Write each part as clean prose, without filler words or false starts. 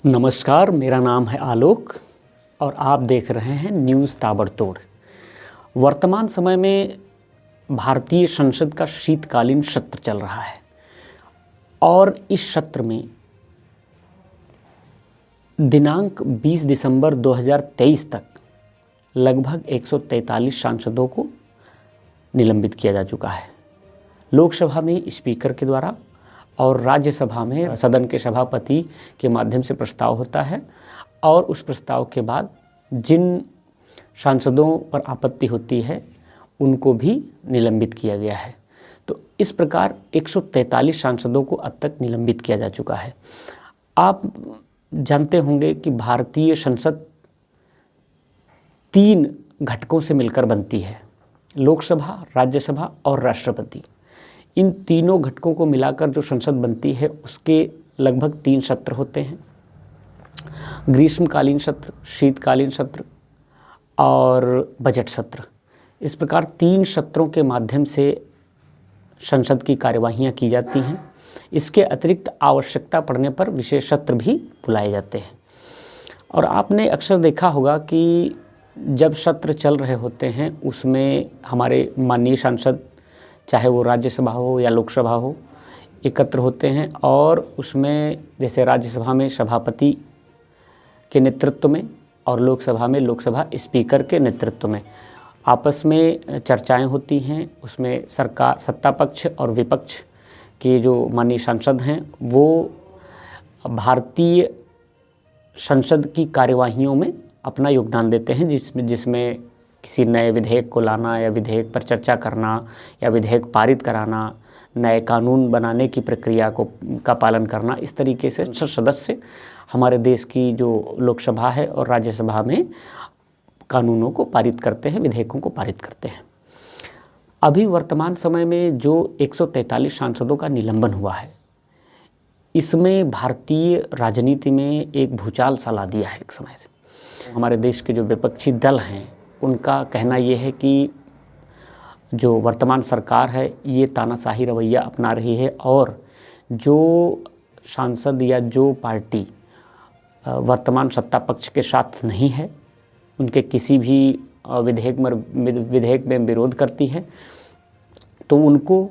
नमस्कार, मेरा नाम है आलोक और आप देख रहे हैं न्यूज़ ताबड़तोड़। वर्तमान समय में भारतीय संसद का शीतकालीन सत्र चल रहा है और इस सत्र में दिनांक 20 दिसंबर 2023 तक लगभग 143 सांसदों को निलंबित किया जा चुका है। लोकसभा में स्पीकर के द्वारा और राज्यसभा में सदन के सभापति के माध्यम से प्रस्ताव होता है और उस प्रस्ताव के बाद जिन सांसदों पर आपत्ति होती है उनको भी निलंबित किया गया है। तो इस प्रकार 143 सांसदों को अब तक निलंबित किया जा चुका है। आप जानते होंगे कि भारतीय संसद 3 घटकों से मिलकर बनती है, लोकसभा, राज्यसभा और राष्ट्रपति। इन तीनों घटकों को मिलाकर जो संसद बनती है उसके लगभग 3 सत्र होते हैं, ग्रीष्मकालीन सत्र, शीतकालीन सत्र और बजट सत्र। इस प्रकार 3 सत्रों के माध्यम से संसद की कार्यवाहियां की जाती हैं। इसके अतिरिक्त आवश्यकता पड़ने पर विशेष सत्र भी बुलाए जाते हैं। और आपने अक्सर देखा होगा कि जब सत्र चल रहे होते हैं उसमें हमारे माननीय सांसद, चाहे वो राज्यसभा हो या लोकसभा हो, एकत्र होते हैं और उसमें जैसे राज्यसभा में सभापति के नेतृत्व में और लोकसभा में लोकसभा स्पीकर के नेतृत्व में आपस में चर्चाएं होती हैं। उसमें सरकार, सत्ता पक्ष और विपक्ष के जो माननीय सांसद हैं वो भारतीय संसद की कार्यवाहियों में अपना योगदान देते हैं, जिसमें किसी नए विधेयक को लाना या विधेयक पर चर्चा करना या विधेयक पारित कराना, नए कानून बनाने की प्रक्रिया का पालन करना। इस तरीके से सदस्य हमारे देश की जो लोकसभा है और राज्यसभा में कानूनों को पारित करते हैं, विधेयकों को पारित करते हैं। अभी वर्तमान समय में जो 143 सांसदों का निलंबन हुआ है, इसमें भारतीय राजनीति में एक भूचाल सा ला दिया है। एक समय से हमारे देश के जो विपक्षी दल हैं उनका कहना ये है कि जो वर्तमान सरकार है ये तानाशाही रवैया अपना रही है और जो सांसद या जो पार्टी वर्तमान सत्ता पक्ष के साथ नहीं है, उनके किसी भी विधेयक में विरोध करती है, तो उनको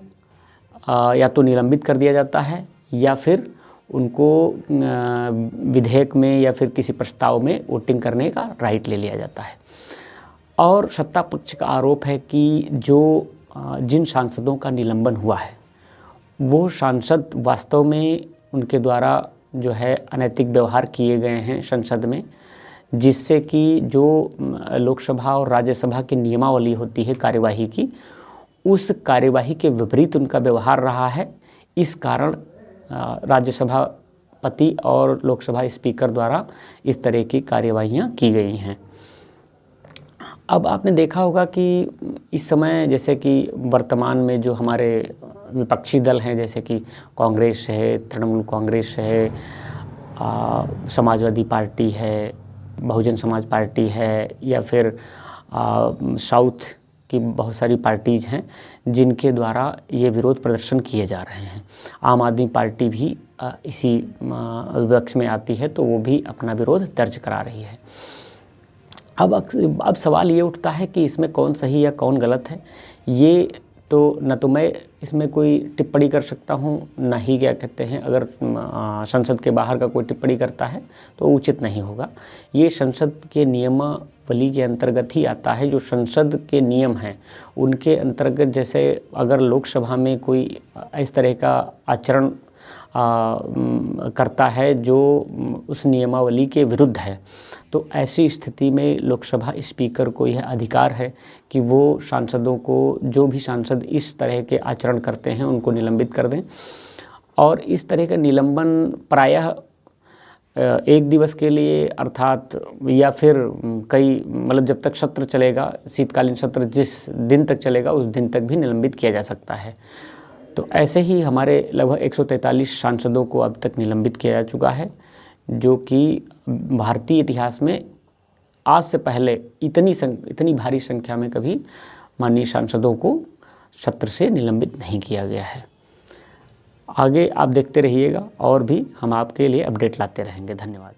या तो निलंबित कर दिया जाता है या फिर उनको विधेयक में या फिर किसी प्रस्ताव में वोटिंग करने का राइट ले लिया जाता है। और सत्ता पक्ष का आरोप है कि जिन सांसदों का निलंबन हुआ है वो सांसद वास्तव में उनके द्वारा जो है अनैतिक व्यवहार किए गए हैं संसद में, जिससे कि जो लोकसभा और राज्यसभा की नियमावली होती है कार्यवाही की, उस कार्यवाही के विपरीत उनका व्यवहार रहा है। इस कारण राज्यसभापति और लोकसभा स्पीकर द्वारा इस तरह की कार्यवाहियाँ की गई हैं। अब आपने देखा होगा कि इस समय जैसे कि वर्तमान में जो हमारे विपक्षी दल हैं, जैसे कि कांग्रेस है, तृणमूल कांग्रेस है, समाजवादी पार्टी है, बहुजन समाज पार्टी है या फिर साउथ की बहुत सारी पार्टीज़ हैं जिनके द्वारा ये विरोध प्रदर्शन किए जा रहे हैं। आम आदमी पार्टी भी इसी विपक्ष में आती है तो वो भी अपना विरोध दर्ज करा रही है। अब सवाल ये उठता है कि इसमें कौन सही या कौन गलत है। ये तो न तो मैं इसमें कोई टिप्पणी कर सकता हूँ, ना ही क्या कहते हैं, अगर संसद के बाहर का कोई टिप्पणी करता है तो उचित नहीं होगा। ये संसद के नियमावली के अंतर्गत ही आता है। जो संसद के नियम हैं उनके अंतर्गत, जैसे अगर लोकसभा में कोई इस तरह का आचरण करता है जो उस नियमावली के विरुद्ध है, तो ऐसी स्थिति में लोकसभा स्पीकर को यह अधिकार है कि वो सांसदों को, जो भी सांसद इस तरह के आचरण करते हैं, उनको निलंबित कर दें। और इस तरह का निलंबन प्रायः 1 दिवस के लिए अर्थात या फिर मतलब जब तक सत्र चलेगा, शीतकालीन सत्र जिस दिन तक चलेगा उस दिन तक भी निलंबित किया जा सकता है। तो ऐसे ही हमारे लगभग 143 सांसदों को अब तक निलंबित किया जा चुका है, जो कि भारतीय इतिहास में आज से पहले इतनी भारी संख्या में कभी माननीय सांसदों को सत्र से निलंबित नहीं किया गया है। आगे आप देखते रहिएगा और भी हम आपके लिए अपडेट लाते रहेंगे। धन्यवाद।